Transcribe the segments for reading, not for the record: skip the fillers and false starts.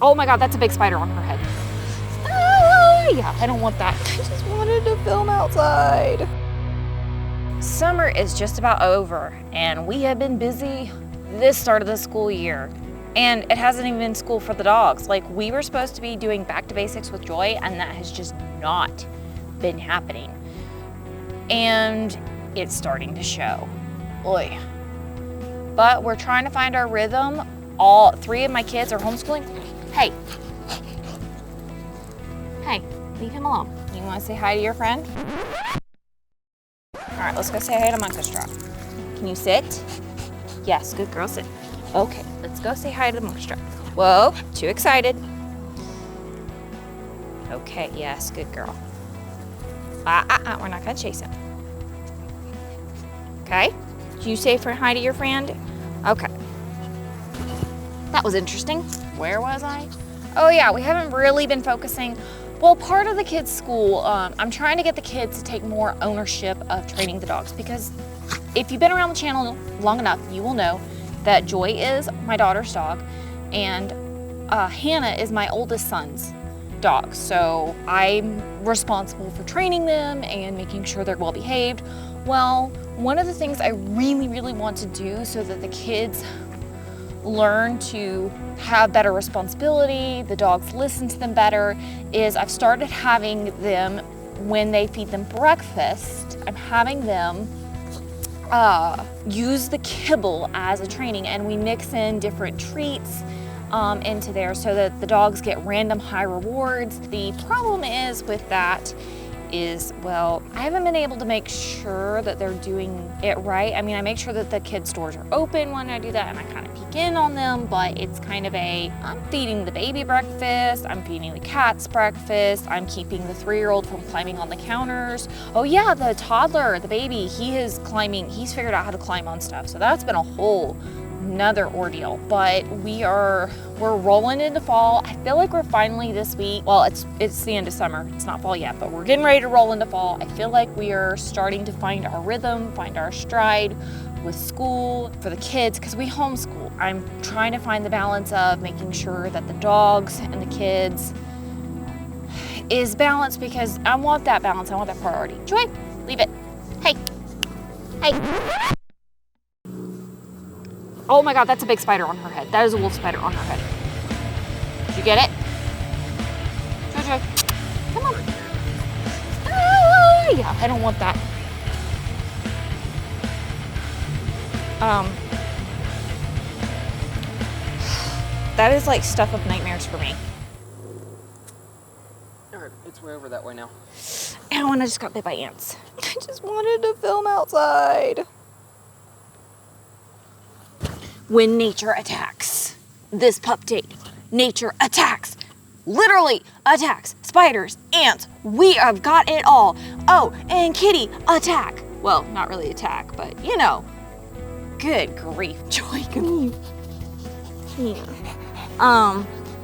Oh my God, that's a big spider on her head. Ah, yeah, I don't want that. I just wanted to film outside. Summer is just about over, and we have been busy this start of the school year. And it hasn't even been school for the dogs. Like, we were supposed to be doing back to basics with Joy, and that has just not been happening. And it's starting to show. Oy. But we're trying to find our rhythm. All three of my kids are homeschooling. Hey, leave him alone. You want to say hi to your friend? All right, let's go say hi to Monkstrap. Can you sit? Yes, good girl, sit. Okay, let's go say hi to Monkstrap. Whoa, too excited. Okay, yes, good girl. We're not gonna chase him. Okay, can you say hi to your friend? Okay. That was interesting. Where was I? Oh yeah, we haven't really been focusing. Well, part of the kids' school, I'm trying to get the kids to take more ownership of training the dogs, because if you've been around the channel long enough, you will know that Joy is my daughter's dog, and Hannah is my oldest son's dog. So I'm responsible for training them and making sure they're well behaved. Well, one of the things I really, really want to do so that the kids learn to have better responsibility, the dogs listen to them better, is I've started having them, when they feed them breakfast, I'm having them use the kibble as a training, and we mix in different treats into there so that the dogs get random high rewards. The problem is with that is, well, I haven't been able to make sure that they're doing it right. I mean, I make sure that the kids' doors are open when I do that, and I kind of peek in on them, but it's kind of I'm feeding the baby breakfast, I'm feeding the cats breakfast, I'm keeping the 3-year-old from climbing on the counters. Oh yeah, the toddler, the baby, he's figured out how to climb on stuff. So that's been a whole another ordeal, but we're rolling into fall. I feel like we're finally this week, well, it's the end of summer, it's not fall yet, but we're getting ready to roll into fall. I feel like we are starting to find our rhythm, find our stride with school for the kids, because we homeschool. I'm trying to find the balance of making sure that the dogs and the kids is balanced, because I want that balance, I want that priority. Joy, leave it. Hey. Oh my God, that's a big spider on her head. That is a wolf spider on her head. Did you get it? Jojo, come on. Ah, yeah, I don't want that. That is like stuff of nightmares for me. Alright, it's way over that way now. Ow, and I just got bit by ants. I just wanted to film outside. When nature attacks. This pup date, nature attacks. Literally attacks. Spiders, ants, we have got it all. Oh, and kitty, attack. Well, not really attack, but you know. Good grief, Joy, come here.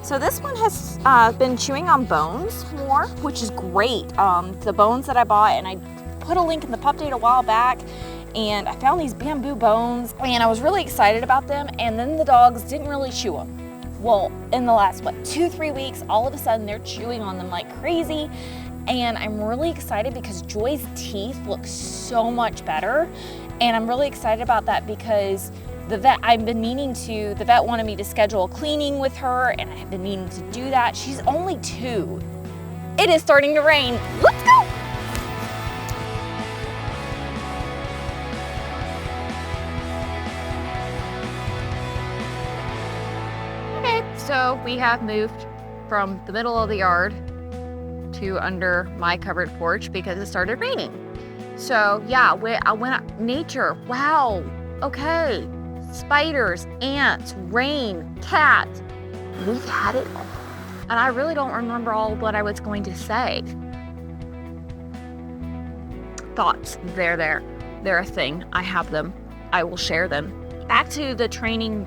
So this one has been chewing on bones more, which is great. The bones that I bought, and I put a link in the pup date a while back, and I found these bamboo bones, and I was really excited about them, and then the dogs didn't really chew them. Well, in the last, 2-3 weeks, all of a sudden they're chewing on them like crazy, and I'm really excited because Joy's teeth look so much better, and I'm really excited about that because the vet wanted me to schedule a cleaning with her, and I have been meaning to do that. She's only 2. It is starting to rain. Let's go! So we have moved from the middle of the yard to under my covered porch because it started raining. So yeah, I went out, nature, wow, okay. Spiders, ants, rain, cats. We've had it all. And I really don't remember all what I was going to say. Thoughts, they're a thing. I have them. I will share them. Back to the training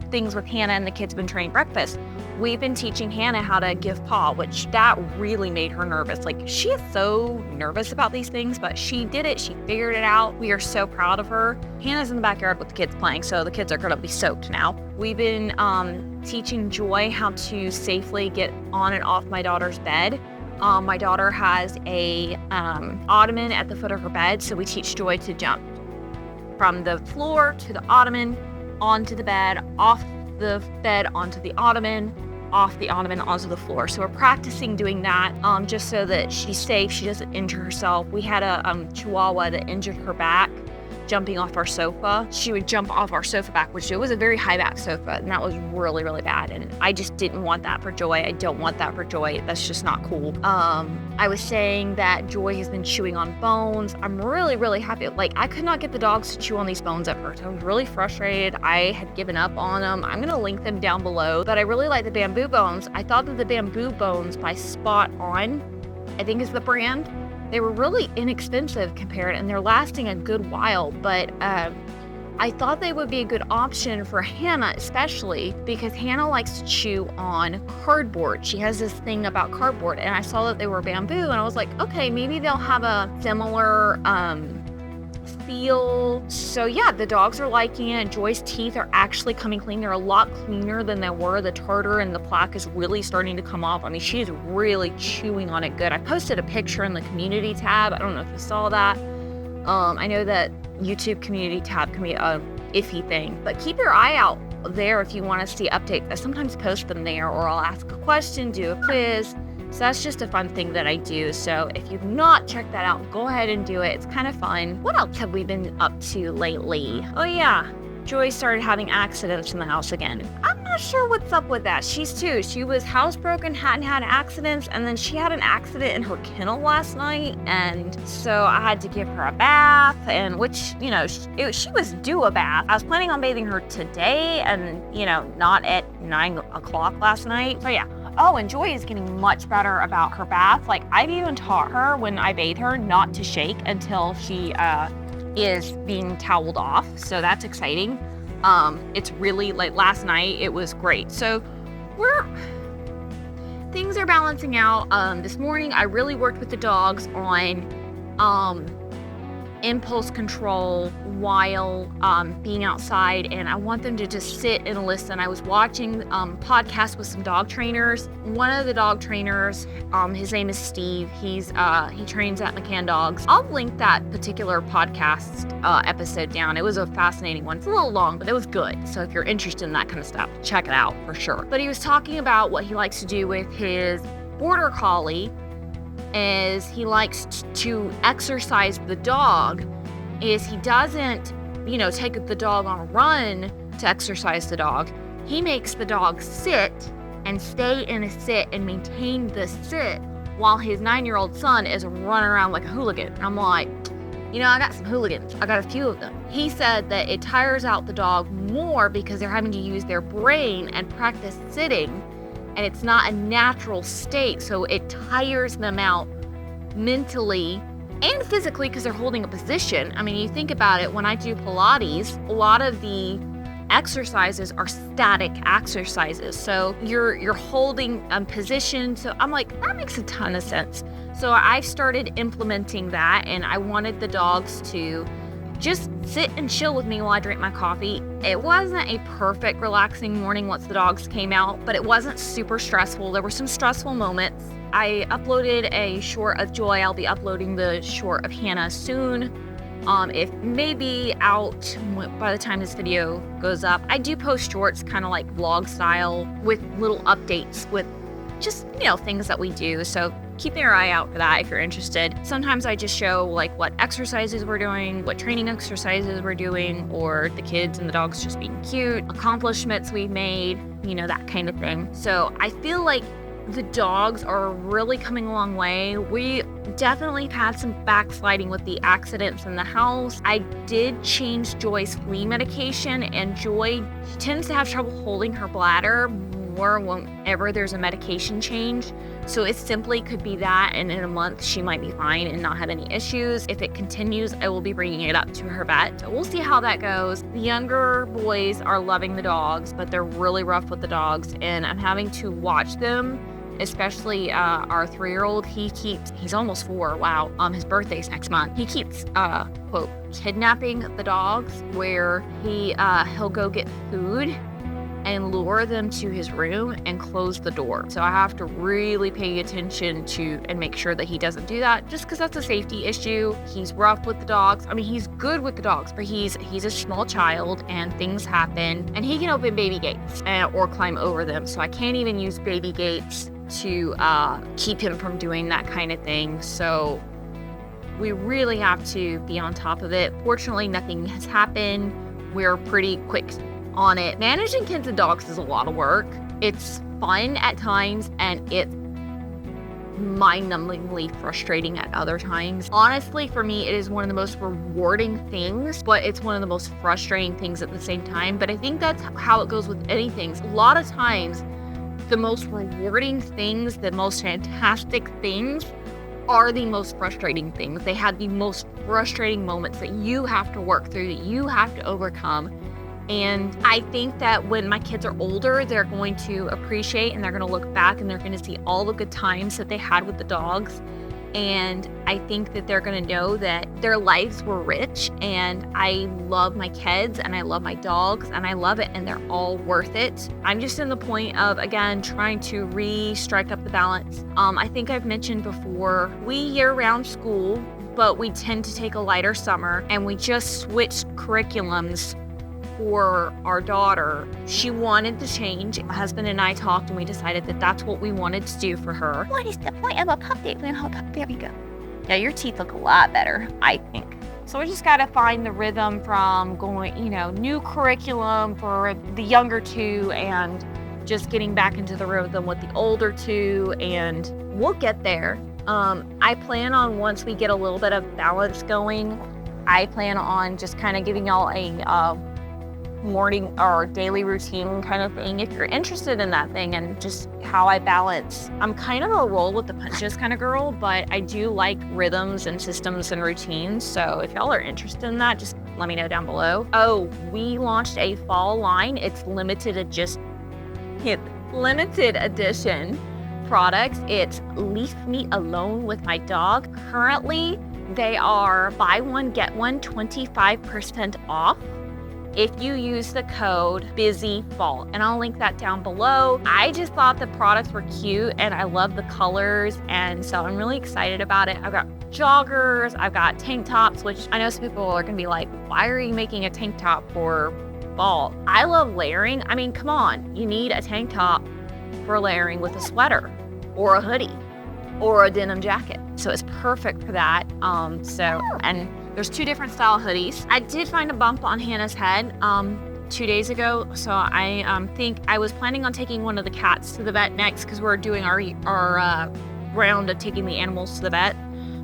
things with Hannah, and the kids have been training breakfast. we've been teaching Hannah how to give paw, which that really made her nervous. Like, she is so nervous about these things, but she did it. She figured it out. We are so proud of her. Hannah's in the backyard with the kids playing, so the kids are going to be soaked now. We've been teaching Joy how to safely get on and off my daughter's bed. My daughter has a ottoman at the foot of her bed, so we teach Joy to jump from the floor to the ottoman, onto the bed, off the bed onto the ottoman, off the ottoman onto the floor. So we're practicing doing that just so that she's safe, she doesn't injure herself. We had a Chihuahua that injured her back jumping off our sofa. She would jump off our sofa back, which it was a very high back sofa, and that was really, really bad. And I just didn't want that for Joy. I don't want that for Joy. That's just not cool. I was saying that Joy has been chewing on bones. I'm really, really happy. Like, I could not get the dogs to chew on these bones at first. I was really frustrated. I had given up on them. I'm gonna link them down below, but I really like the bamboo bones. I thought that the bamboo bones by Spot On, I think is the brand, they were really inexpensive compared, and they're lasting a good while, but I thought they would be a good option for Hannah, especially because Hannah likes to chew on cardboard. She has this thing about cardboard, and I saw that they were bamboo, and I was like, okay, maybe they'll have a similar feel. So yeah, the dogs are liking it. Joy's teeth are actually coming clean. They're a lot cleaner than they were. The tartar and the plaque is really starting to come off. I mean, she's really chewing on it good. I posted a picture in the community tab. I don't know if you saw that. I know that YouTube community tab can be a iffy thing, but keep your eye out there if you want to see updates. I sometimes post them there, or I'll ask a question, do a quiz. So that's just a fun thing that I do. So if you've not checked that out, go ahead and do it. It's kind of fun. What else have we been up to lately? Oh yeah, Joy started having accidents in the house again. I'm not sure what's up with that. She was housebroken, hadn't had accidents, and then she had an accident in her kennel last night, and so I had to give her a bath, and which, you know, she was due a bath. I was planning on bathing her today, and, you know, not at 9 o'clock last night. So yeah. Oh, and Joy is getting much better about her bath. Like, I've even taught her when I bathe her not to shake until she is being toweled off. So that's exciting. It's really, like, last night, it was great. So things are balancing out. This morning, I really worked with the dogs on impulse control while being outside, and I want them to just sit and listen. I was watching podcasts with some dog trainers. One of the dog trainers, his name is Steve. He trains at McCann Dogs. I'll link that particular podcast episode down. It was a fascinating one. It's a little long, but it was good. So if you're interested in that kind of stuff, check it out for sure. But he was talking about what he likes to do with his border collie, is he likes to exercise the dog, is he doesn't, you know, take the dog on a run to exercise the dog. He makes the dog sit and stay in a sit and maintain the sit while his 9-year-old son is running around like a hooligan. And I'm like, you know, I got some hooligans. I got a few of them. He said that it tires out the dog more because they're having to use their brain and practice sitting, and it's not a natural state, so it tires them out mentally and physically because they're holding a position. I mean, you think about it, when I do Pilates, a lot of the exercises are static exercises. So you're holding a position. So I'm like, that makes a ton of sense. So I started implementing that, and I wanted the dogs to just sit and chill with me while I drink my coffee. It wasn't a perfect, relaxing morning once the dogs came out, but it wasn't super stressful. There were some stressful moments. I uploaded a short of Joy. I'll be uploading the short of Hannah soon. It may be out by the time this video goes up. I do post shorts, kind of like vlog style, with little updates with just, you know, things that we do. So keep your eye out for that if you're interested. Sometimes I just show like what exercises we're doing, what training exercises we're doing, or the kids and the dogs just being cute, accomplishments we've made, you know, that kind of thing. So I feel like the dogs are really coming a long way. We definitely had some backsliding with the accidents in the house. I did change Joy's flea medication, and Joy tends to have trouble holding her bladder more whenever there's a medication change. So it simply could be that, and in a month she might be fine and not have any issues. If it continues, I will be bringing it up to her vet. So we'll see how that goes. The younger boys are loving the dogs, but they're really rough with the dogs, and I'm having to watch them, especially our 3-year-old. He's almost 4. Wow. His birthday's next month. He keeps, quote, kidnapping the dogs, where he'll go get food and lure them to his room and close the door. So I have to really pay attention to and make sure that he doesn't do that, just because that's a safety issue. He's rough with the dogs. I mean, he's good with the dogs, but he's a small child and things happen, and he can open baby gates or climb over them. So I can't even use baby gates to keep him from doing that kind of thing. So we really have to be on top of it. Fortunately, nothing has happened. We're pretty quick on it. Managing kids and dogs is a lot of work. It's fun at times, and it's mind-numbingly frustrating at other times. Honestly, for me, it is one of the most rewarding things, but it's one of the most frustrating things at the same time. But I think that's how it goes with anything. A lot of times, the most rewarding things, the most fantastic things, are the most frustrating things. They have the most frustrating moments that you have to work through, that you have to overcome. And I think that when my kids are older, they're going to appreciate, and they're going to look back, and they're going to see all the good times that they had with the dogs. And I think that they're going to know that their lives were rich, and I love my kids, and I love my dogs, and I love it, and they're all worth it. I'm just in the point of, again, trying to strike up the balance. I think I've mentioned before, we year-round school, but we tend to take a lighter summer, and we just switched curriculums for our daughter. She wanted to change. My husband and I talked, and we decided that that's what we wanted to do for her. What is the point of a pup date? There we go. Yeah, your teeth look a lot better, I think. So we just got to find the rhythm from going, new curriculum for the younger 2 and just getting back into the rhythm with the older 2, and we'll get there. I plan on, once we get a little bit of balance going, I plan on just kind of giving y'all a morning or daily routine kind of thing, if you're interested in that thing, and just how I balance. I'm kind of a roll with the punches kind of girl, but I do like rhythms and systems and routines. So if y'all are interested in that, just let me know down below. Oh, we launched a fall line. It's limited edition products. It's Leave Me Alone with My Dog. Currently, they are buy one, get one, 25% off if you use the code BUSYFALL, and I'll link that down below. I just thought the products were cute, and I love the colors, and so I'm really excited about it. I've got joggers, I've got tank tops, which I know some people are gonna be like, why are you making a tank top for fall? I love layering. I mean, come on, you need a tank top for layering with a sweater or a hoodie or a denim jacket. So it's perfect for that. And there's 2 different style hoodies. I did find a bump on Hannah's head 2 days ago. So I think I was planning on taking one of the cats to the vet next, because we're doing our round of taking the animals to the vet.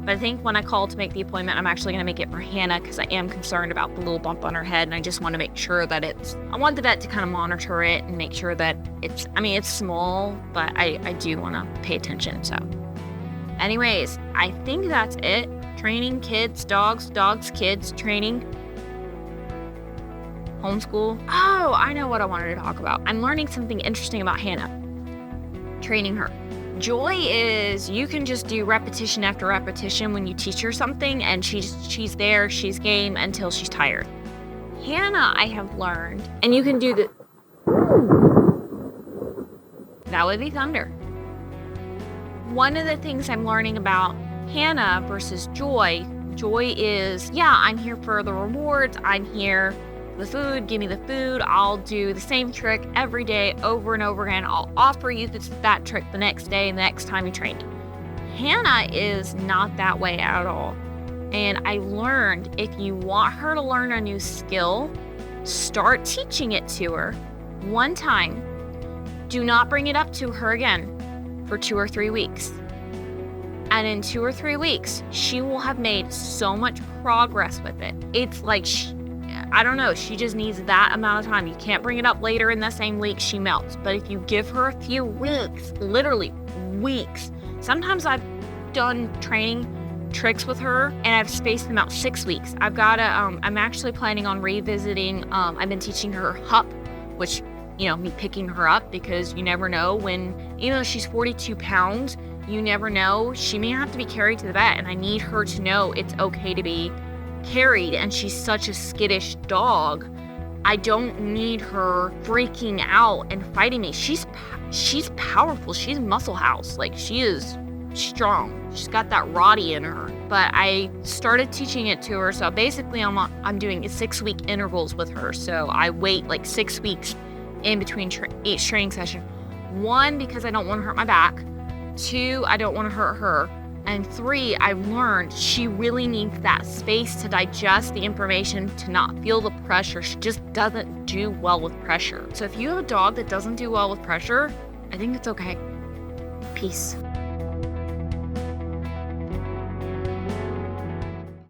But I think when I called to make the appointment, I'm actually gonna make it for Hannah, because I am concerned about the little bump on her head, and I just wanna make sure that I want the vet to kind of monitor it and make sure that it's small, but I do wanna pay attention, so. Anyways, I think that's it. Training kids, dogs, kids, training, homeschool. Oh, I know what I wanted to talk about. I'm learning something interesting about Hannah, training her. Joy is, you can just do repetition after repetition when you teach her something, and she's there, she's game until she's tired. Hannah, I have learned, and you can do that would be thunder. One of the things I'm learning about Hannah versus Joy is, I'm here for the rewards, I'm here for the food, give me the food, I'll do the same trick every day over and over again, I'll offer you that trick the next day and the next time you train me. Hannah is not that way at all. And I learned, if you want her to learn a new skill, start teaching it to her one time. Do not bring it up to her again for 2 or 3 weeks. And in 2 or 3 weeks, she will have made so much progress with it. It's like I don't know, she just needs that amount of time. You can't bring it up later in the same week, she melts. But if you give her a few weeks, literally weeks, sometimes I've done training tricks with her and I've spaced them out 6 weeks. I've got I'm actually planning on revisiting, I've been teaching her hup, which, me picking her up, because you never know when, even though she's 42 pounds, you never know, she may have to be carried to the vet, and I need her to know it's okay to be carried. And she's such a skittish dog. I don't need her freaking out and fighting me. She's powerful. She's muscle house. Like, she is strong. She's got that Roddy in her. But I started teaching it to her. So basically I'm doing 6-week intervals with her. So I wait like 6 weeks in between each training session. 1, because I don't want to hurt my back. 2, I don't want to hurt her. And 3, I've learned she really needs that space to digest the information, to not feel the pressure. She just doesn't do well with pressure. So if you have a dog that doesn't do well with pressure, I think it's okay. Peace.